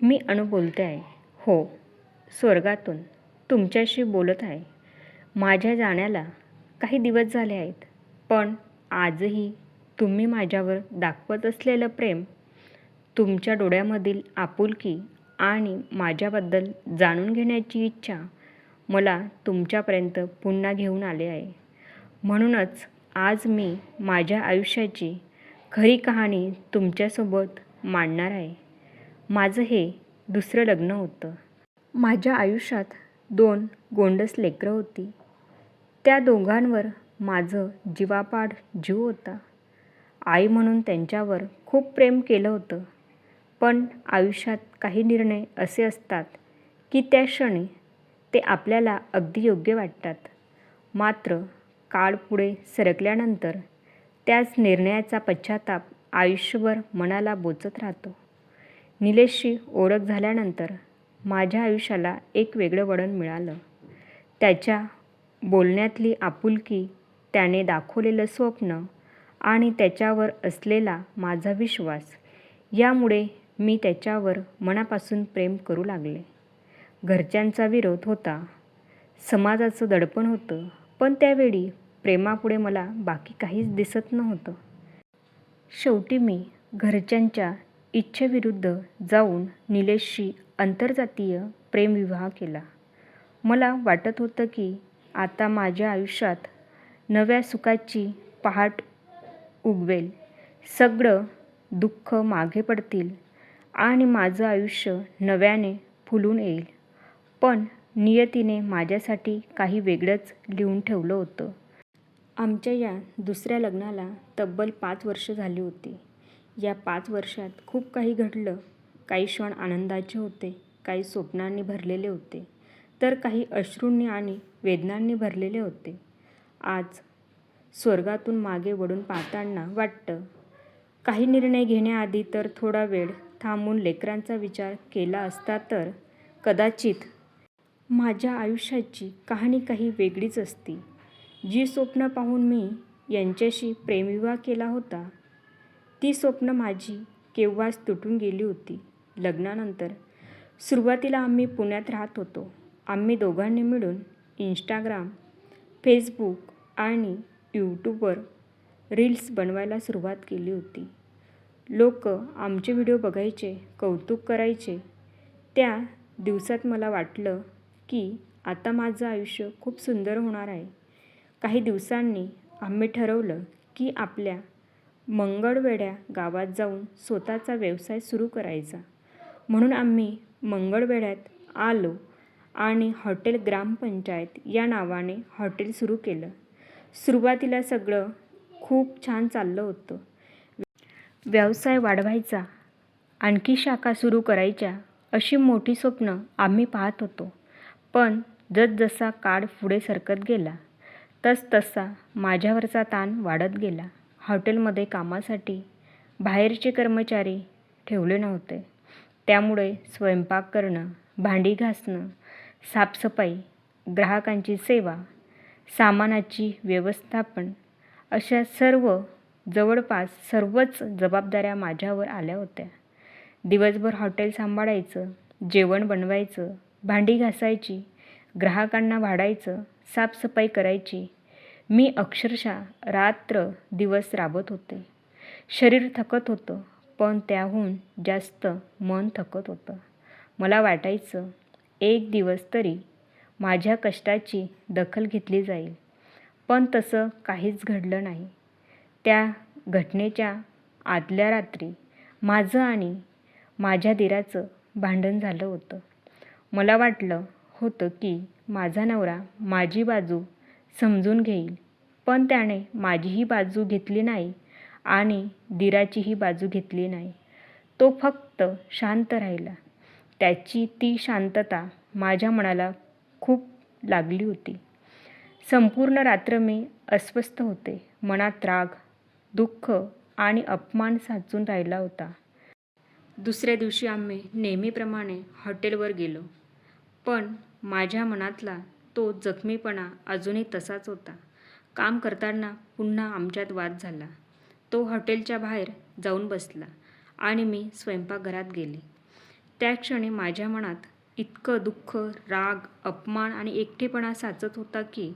मी अनु बोलते आहे. हो, स्वर्गातून तुमच्याशी बोलत आहे. माझ्या जाण्याला काही दिवस झाले आहेत, पण आजही तुम्ही माझ्यावर दाखवत असलेलं प्रेम, तुमच्या डोळ्यामधील आपुलकी आणि माझ्याबद्दल जाणून घेण्याची इच्छा मला तुमच्यापर्यंत पुन्हा घेऊन आले आहे. म्हणूनच आज मी माझ्या आयुष्याची खरी कहाणी तुमच्यासोबत मांडणार आहे. माझं हे दुसरं लग्न होतं. माझ्या आयुष्यात 2 गोंडस लेकरं होती. त्या दोघांवर माझं जीवापाड जीव होता. आई म्हणून त्यांच्यावर खूप प्रेम केलं होतं. पण आयुष्यात काही निर्णय असे असतात की त्या क्षणी ते आपल्याला अगदी योग्य वाटतात. मात्र काळ पुढे सरकल्यानंतर त्याच निर्णयाचा पश्चाताप आयुष्यभर मनाला बोचत राहतो. निलेशशी ओळख झाल्यानंतर माझ्या आयुष्याला एक वेगळं वळण मिळालं. त्याच्या बोलण्यातली आपुलकी, त्याने दाखवलेलं स्वप्न आणि त्याच्यावर असलेला माझा विश्वास, यामुळे मी त्याच्यावर मनापासून प्रेम करू लागले. घरच्यांचा विरोध होता, समाजाचं दडपण होतं, पण त्यावेळी प्रेमापुढे मला बाकी काहीच दिसत नव्हतं. शेवटी मी घरच्यांच्या इच्छेविरुद्ध जाऊन निलेशशी आंतरजातीय प्रेमविवाह केला. मला वाटत होतं की आता माझ्या आयुष्यात नव्या सुखाची पहाट उगवेल, सगळं दुःख मागे पडतील आणि माझं आयुष्य नव्याने फुलून येईल. पण नियतीने माझ्यासाठी काही वेगळंच लिहून ठेवलं होतं. आमच्या या दुसऱ्या लग्नाला तब्बल 5 वर्ष झाली होती. या 5 वर्षात खूप काही घडलं. काही क्षण आनंदाचे होते, काही स्वप्नांनी भरलेले होते, तर काही अश्रूंनी आणि वेदनांनी भरलेले होते. आज स्वर्गातून मागे वळून पाहताना वाटतं, काही निर्णय घेण्याआधी तर थोडा वेळ थांबून लेकरांचा विचार केला असता तर कदाचित माझ्या आयुष्याची कहाणी काही वेगळीच असती. जी स्वप्न पाहून मी यांच्याशी प्रेमविवाह केला होता, ती स्वप्न माझी केव्हाच तुटून गेली होती. लग्नानंतर सुरुवातीला आम्ही पुण्यात राहत होतो. आम्ही दोघांनी मिळून इंस्टाग्राम, फेसबुक आणि यूट्यूबवर रील्स बनवायला सुरुवात केली होती. लोक आमचे व्हिडिओ बघायचे, कौतुक करायचे. त्या दिवसात मला वाटलं की आता माझं आयुष्य खूप सुंदर होणार आहे. काही दिवसांनी आम्ही ठरवलं की आपल्या मंगळवेढा गावात जाऊन स्वतःचा व्यवसाय सुरू करायचा. म्हणून आम्ही मंगळवेढ्यात आलो आणि हॉटेल ग्रामपंचायत या नावाने हॉटेल सुरू केलं. सुरुवातीला सगळं खूप छान चाललं होतं. व्यवसाय वाढवायचा, आणखी शाखा सुरू करायच्या, अशी मोठी स्वप्न आम्ही पाहत होतो. पण जसजसा काळ पुढे सरकत गेला, तसतसा माझ्यावरचा ताण वाढत गेला. हॉटेलमध्ये कामासाठी बाहेरचे कर्मचारी ठेवले नव्हते. त्यामुळे स्वयंपाक करणं, भांडी घासणं, साफसफाई, ग्राहकांची सेवा, सामानाची व्यवस्थापन, अशा जवळपास सर्वच जबाबदाऱ्या माझ्यावर आल्या होत्या. दिवसभर हॉटेल सांभाळायचं, जेवण बनवायचं, भांडी घासायची, ग्राहकांना वाढायचं, साफसफाई करायची. मी अक्षरशः रात्र दिवस राबत होते. शरीर थकत होतं, पण त्याहून जास्त मन थकत होतं. मला वाटायचं, एक दिवस तरी माझ्या कष्टाची दखल घेतली जाईल. पण तसं काहीच घडलं नाही. त्या घटनेच्या आदल्या रात्री माझं आणि माझ्या दिराचं भांडण झालं होतं. मला वाटलं होतं की माझा नवरा माझी बाजू समजून घेईल, पण त्याने माझीही बाजू घेतली नाही आणि दिराचीही बाजू घेतली नाही. तो फक्त शांत राहिला. त्याची ती शांतता माझ्या मनाला खूप लागली होती. संपूर्ण रात्र मी अस्वस्थ होते. मनात राग, दुःख आणि अपमान साचून राहिला होता. दुसऱ्या दिवशी आम्ही नेहमीप्रमाणे हॉटेलवर गेलो, पण माझ्या मनातला तो जखमीपणा अजूनही तसाच होता. काम करताना पुन्हा आमच्यात वाद झाला. तो हॉटेलच्या बाहेर जाऊन बसला आणि मी स्वयंपाकघरात गेले. त्या क्षणी माझ्या मनात इतकं दुःख, राग, अपमान आणि एकटेपणा साचत होता की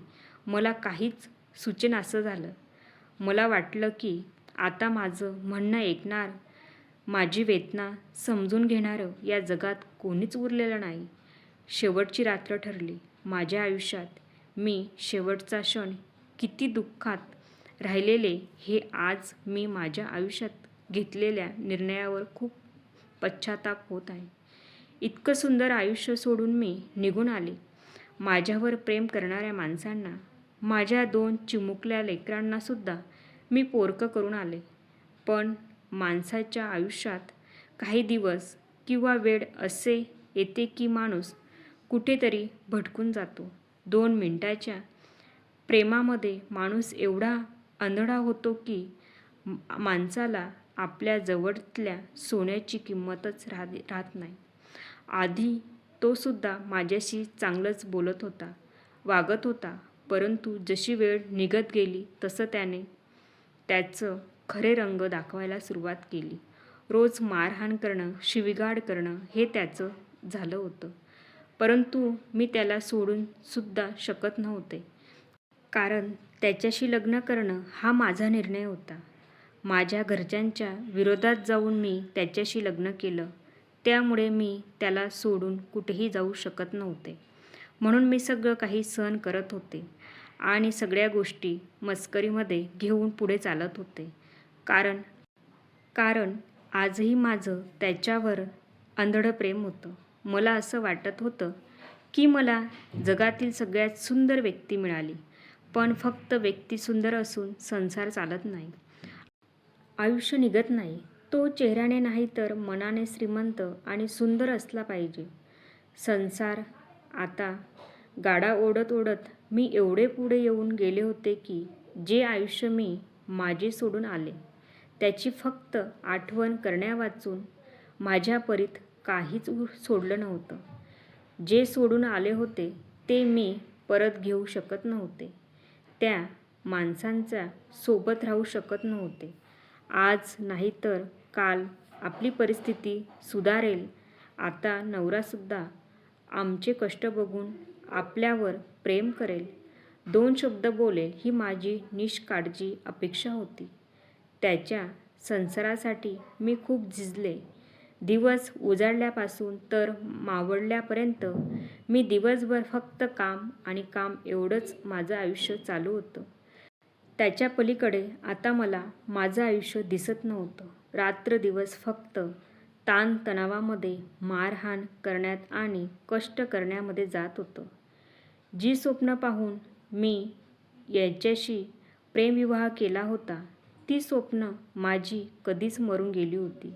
मला काहीच सुचेनासं झालं. मला वाटलं की आता माझं म्हणणं ऐकणार, माझी वेदना समजून घेणारं या जगात कोणीच उरलेलं नाही. शेवटची रात्र ठरली. माझ्या आयुष्यात मी शेवटचा क्षण किती दुःखात राहिलेले हे आज मी माझ्या आयुष्यात घेतलेल्या निर्णयावर खूप पश्चाताप होत आहे. इतकं सुंदर आयुष्य सोडून मी निघून आले. माझ्यावर प्रेम करणाऱ्या माणसांना, माझ्या 2 चिमुकल्या लेकरांनासुद्धा मी पोरकं करून आले. पण माणसाच्या आयुष्यात काही दिवस किंवा वेळ असे येते की माणूस कुठेतरी भटकून जातो. 2 मिनिटाच्या प्रेमामध्ये माणूस एवढा आंधळा होतो की माणसाला आपल्या जवळल्या सोन्याची किंमतच राहत नाही. आधी तो सुद्धा माझ्याशी चांगलंच बोलत होता, वागत होता. परंतु जशी वेळ निघत गेली तसं त्याने त्याचं खरे रंग दाखवायला सुरुवात केली. रोज मारहाण करणं, शिवीगाळ करणं हे त्याचं झालं होतं. परंतु मी त्याला सोडून सुद्धा शकत नव्हते. कारण त्याच्याशी लग्न करणं हा माझा निर्णय होता. माझ्या घरच्यांच्या विरोधात जाऊन मी त्याच्याशी लग्न केलं. त्यामुळे मी त्याला सोडून कुठेही जाऊ शकत नव्हते. म्हणून मी सगळं काही सहन करत होते आणि सगळ्या गोष्टी मस्करीमध्ये घेऊन पुढे चालत होते. कारण आजही माझं त्याच्यावर आंधळं प्रेम होतं. मला असं वाटत होतं की मला जगातील सगळ्यात सुंदर व्यक्ती मिळाली. पण फक्त व्यक्ती सुंदर असून संसार चालत नाही. आयुष्य निघत नाही. तो चेहऱ्याने नाही तर मनाने श्रीमंत आणि सुंदर असला पाहिजे. संसार आता गाडा ओढत ओढत मी एवढे पुढे येऊन गेले होते की जे आयुष्य मी माझे सोडून आले त्याची फक्त आठवण करण्यावाचून माझ्या परीत काहीच सोडलं नव्हतं. जे सोडून आले होते ते मी परत घेऊ शकत नव्हते. त्या माणसांच्या सोबत राहू शकत नव्हते. आज नाही तर काल आपली परिस्थिती सुधारेल. आता नवरासुद्धा आमचे कष्ट बघून आपल्यावर प्रेम करेल, 2 शब्द बोलेल ही माझी निष्काळजी अपेक्षा होती. त्याच्या संसारासाठी मी खूप झिजले. दिवस उजाडल्यापासून तर मावळल्यापर्यंत मी दिवसभर फक्त काम आणि काम एवढंच माझं आयुष्य चालू होतं. त्याच्या पलीकडे आता मला माझं आयुष्य दिसत नव्हतं. रात्रदिवस फक्त ताणतणावामध्ये, मारहाण करण्यात आणि कष्ट करण्यामध्ये जात होतं. जी स्वप्न पाहून मी याच्याशी प्रेमविवाह केला होता ती स्वप्न माझी कधीच मरून गेली होती.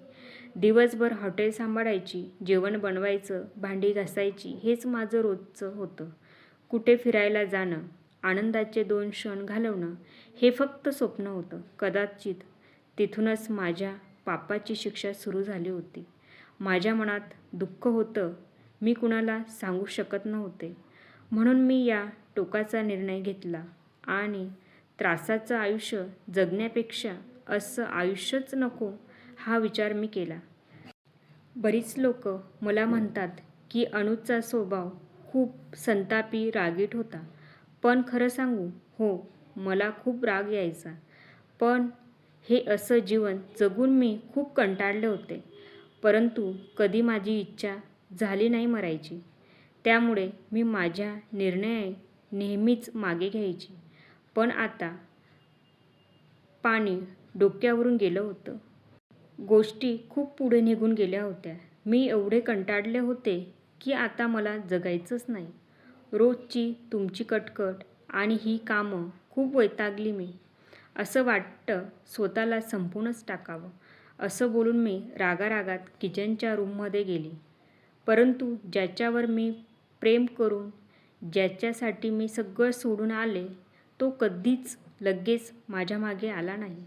दिवसभर हॉटेल सांभाळायची, जेवण बनवायचं, भांडी घासायची हेच माझं रोजचं होतं. कुठे फिरायला जाणं, आनंदाचे 2 क्षण घालवणं हे फक्त स्वप्न होतं. कदाचित तिथूनच माझ्या पापाची शिक्षा सुरू झाली होती. माझ्या मनात दुःख होतं. मी कुणाला सांगू शकत नव्हते. म्हणून मी या टोकाचा निर्णय घेतला आणि त्रासाचं आयुष्य जगण्यापेक्षा असं आयुष्यच नको हा विचार मी केला. बरीच लोक मला म्हणतात की अनुजचा स्वभाव खूप संतापी, रागीट होता. पण खरं सांगू, हो, मला खूप राग यायचा. पण हे असं जीवन जगून मी खूप कंटाळले होते. परंतु कधी माझी इच्छा झाली नाही मरायची. त्यामुळे मी माझ्या निर्णय नेहमीच मागे घ्यायची. पण आता पाणी डोक्यावरून गेलं होतं. गोष्टी खूप पुढे निघून गेल्या होत्या. मी एवढे कंटाळले होते की आता मला जगायचंच नाही. रोजची तुमची कटकट आणि ही कामं खूप वैतागली मी. असं वाटतं स्वतःला संपूनच टाकावं. असं बोलून मी रागारागात किचनच्या रूममध्ये गेली. परंतु ज्याच्यावर मी प्रेम करून, ज्याच्यासाठी मी सगळं सोडून आले, तो कधीच लगेच माझ्या मागे आला नाही.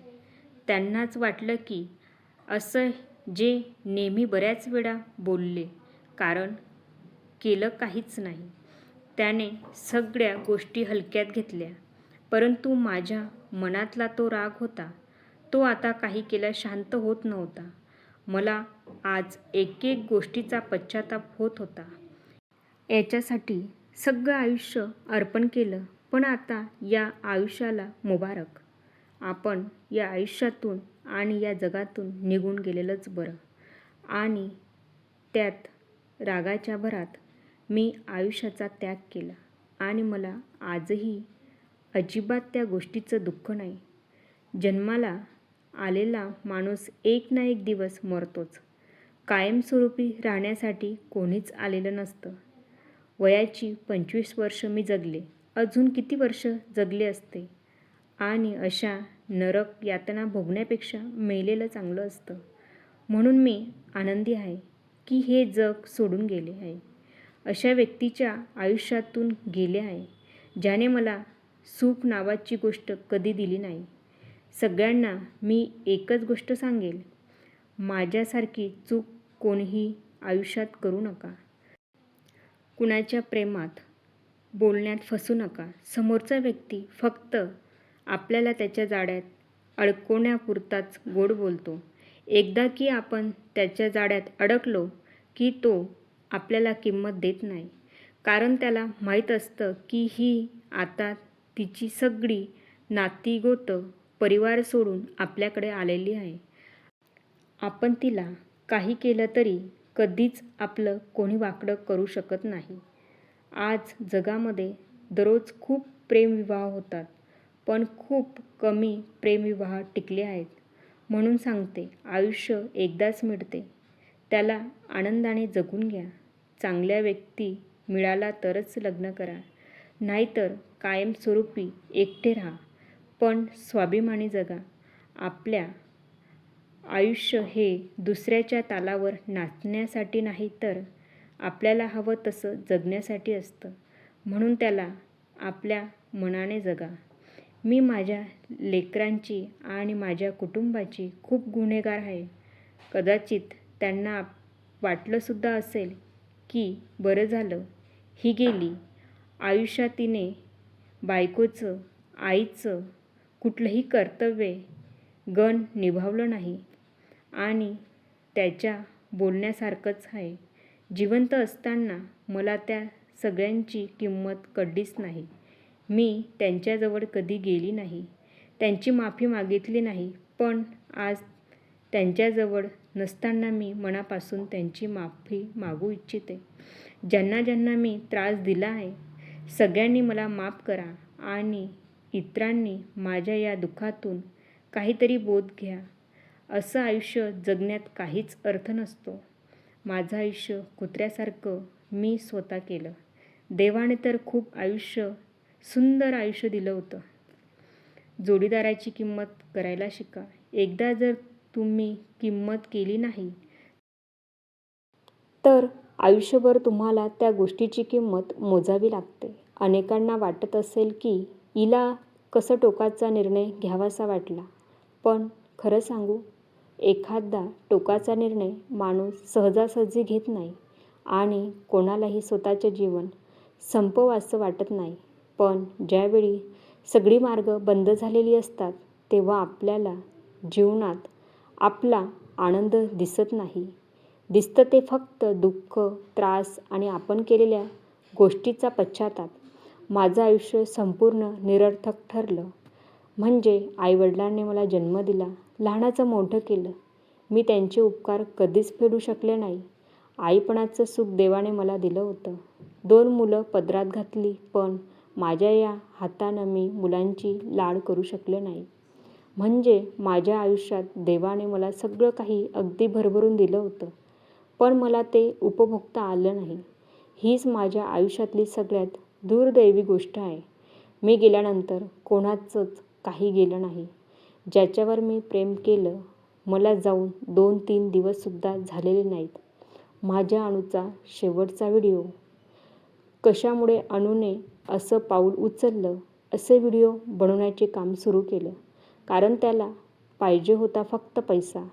त्यांनाच वाटलं की असं जे नेहमी बऱ्याच वेळा बोलले, कारण केलं काहीच नाही. त्याने सगळ्या गोष्टी हलक्यात घेतल्या. परंतु माझ्या मनातला तो राग होता, तो आता काही केल्या शांत होत नव्हता. मला आज एक एक गोष्टीचा पश्चाताप होत होता. याच्यासाठी सगळं आयुष्य अर्पण केलं, पण आता या आयुष्याला मुबारक. आपण या आयुष्यातून आणि या जगातून निघून गेलेलंच बरं. आणि त्यात रागाच्या भरात मी आयुष्याचा त्याग केला आणि मला आजही अजिबात त्या गोष्टीचं दुःख नाही. जन्माला आलेला माणूस एक ना एक दिवस मरतोच. कायमस्वरूपी राहण्यासाठी कोणीच आलेलं नसतं. वयाची 25 वर्ष मी जगले, अजून किती वर्ष जगले असते आणि अशा नरक यातना भोगण्यापेक्षा मेलेलं चांगलं असतं. म्हणून मी आनंदी आहे की हे जग सोडून गेले आहे, अशा व्यक्तीच्या आयुष्यातून गेले आहे ज्याने मला सुख नावाची गोष्ट कधी दिली नाही. सगळ्यांना मी एकच गोष्ट सांगेल, माझ्यासारखी चूक कोणीही आयुष्यात करू नका. कुणाच्या प्रेमात बोलण्यात फसू नका. समोरचा व्यक्ती फक्त आपल्याला त्याच्या जाळ्यात अडकवण्यापुरताच गोड बोलतो. एकदा की आपण त्याच्या जाळ्यात अडकलो की तो आपल्याला किंमत देत नाही, कारण त्याला माहीत असतं की ही आता तिची सगळी नातीगोतं परिवार सोडून आपल्याकडे आलेली आहे. आपण तिला काही केलं तरी कधीच आपलं कोणी वाकडं करू शकत नाही. आज जगामध्ये दररोज खूप प्रेमविवाह होतात, पण खूप कमी प्रेमविवाह टिकले आहेत. म्हणून सांगते, आयुष्य एकदाच मिळते, त्याला आनंदाने जगून घ्या. चांगल्या व्यक्ती मिळाला तरच लग्न करा, नाहीतर कायमस्वरूपी एकटे राहा, पण स्वाभिमानी जगा. आपल्या आयुष्य हे दुसऱ्याच्या तालावर नाचण्यासाठी नाही, तर आपल्याला हवं तसं जगण्यासाठी असतं. म्हणून त्याला आपल्या मनाने जगा. मी माझ्या लेकरांची आणि माझ्या कुटुंबाची खूप गुन्हेगार आहे. कदाचित त्यांना वाटलंसुद्धा असेल की बरं झालं ही गेली. आयुष्यात तिने बायकोचं, आईचं कुठलंही कर्तव्य गण निभावलं नाही आणि त्याच्या बोलण्यासारखंच आहे. जिवंत असताना मला त्या सगळ्यांची किंमत कळलीच नाही. मी त्यांच्याजवळ कधी गेली नाही, त्यांची माफी मागितली नाही, पण आज त्यांच्याजवळ नसताना मी मनापासून त्यांची माफी मागू इच्छिते. ज्यांना ज्यांना मी त्रास दिला आहे, सगळ्यांनी मला माफ करा आणि इतरांनी माझ्या या दुःखातून काहीतरी बोध घ्या. असं आयुष्य जगण्यात काहीच अर्थ नसतो. माझं आयुष्य कुत्र्यासारखं मी स्वतः केलं. देवाने तर खूप सुंदर आयुष्य दिलं होतं. जोडीदाराची किंमत करायला शिका. एकदा जर तुम्ही किंमत केली नाही, तर आयुष्यभर तुम्हाला त्या गोष्टीची किंमत मोजावी लागते. अनेकांना वाटत असेल की हिला कसं टोकाचा निर्णय घ्यावासा वाटला, पण खरं सांगू, एखादा टोकाचा निर्णय माणूस सहजासहजी घेत नाही आणि कोणालाही स्वतःचे जीवन संपवावंसं वाटत नाही. पण ज्यावेळी सगळी मार्ग बंद झालेली असतात, तेव्हा आपल्याला जीवनात आपला आनंद दिसत नाही. दिसतं ते फक्त दुःख, त्रास आणि आपण केलेल्या गोष्टीचा पश्चाताप. माझं आयुष्य संपूर्ण निरर्थक ठरलं. म्हणजे आईवडिलांनी मला जन्म दिला, लहानाचं मोठं केलं. मी त्यांचे उपकार कधीच फेडू शकले नाही. आईपणाचं सुख देवाने मला दिलं होतं. 2 मुलं पदरात घातली, पण माझ्या या हातानं मी मुलांची लाड करू शकले नाही. म्हणजे माझ्या आयुष्यात देवाने मला सगळं काही अगदी भरभरून दिलं होतं, पण मला ते उपभोगता आलं नाही. हीच माझ्या आयुष्यातली सगळ्यात दुर्दैवी गोष्ट आहे. मी गेल्यानंतर कोणाचंच काही गेलं नाही. ज्याच्यावर मी प्रेम केलं, मला जाऊन 2-3 दिवससुद्धा झालेले नाहीत. माझ्या अणूचा शेवटचा व्हिडिओ. कशामुळे अणूने असं पाऊल उचललं, असे व्हिडिओ बनवण्याचे काम सुरू केलं, कारण त्याला पाहिजे होता फक्त पैसा.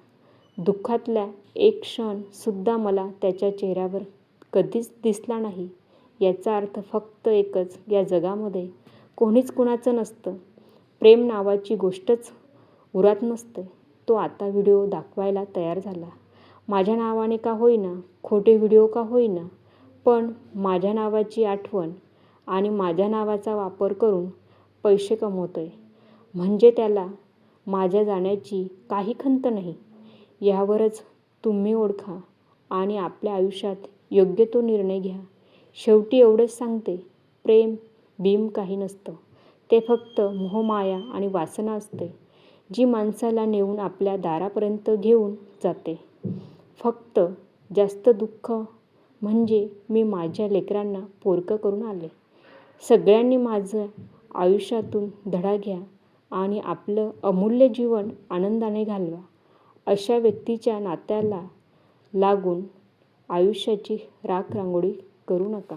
दुःखातला एक क्षणसुद्धा मला त्याच्या चेहऱ्यावर कधीच दिसला नाही. याचा अर्थ फक्त एकच, या जगामध्ये कोणीच कुणाचं नसतं. प्रेम नावाची गोष्टच उरात नसते. तो आता व्हिडिओ दाखवायला तयार झाला माझ्या नावाने का होईना, खोटे व्हिडिओ का होईना, पण माझ्या नावाची आठवण आणि माझ्या नावाचा वापर करून पैसे कमवतोय, म्हणजे त्याला माझ्या जाण्याची काही खंत नाही. यावरच तुम्ही ओळखा आणि आपल्या आयुष्यात योग्य तो निर्णय घ्या. शेवटी एवढंच सांगते, प्रेम बिम काही नसतं. ते फक्त मोहमाया आणि वासना असते, जी माणसाला नेऊन आपल्या दारापर्यंत घेऊन जाते. फक्त जास्त दुःख म्हणजे मी माझ्या लेकरांना पोरकं करून आले. सगळ्यांनी माझं आयुष्यातून धडा घ्या आणि आपलं अमूल्य जीवन आनंदाने घालवा. अशा व्यक्तीच्या नात्याला लागून आयुष्याची राख रांगोळी करू नका.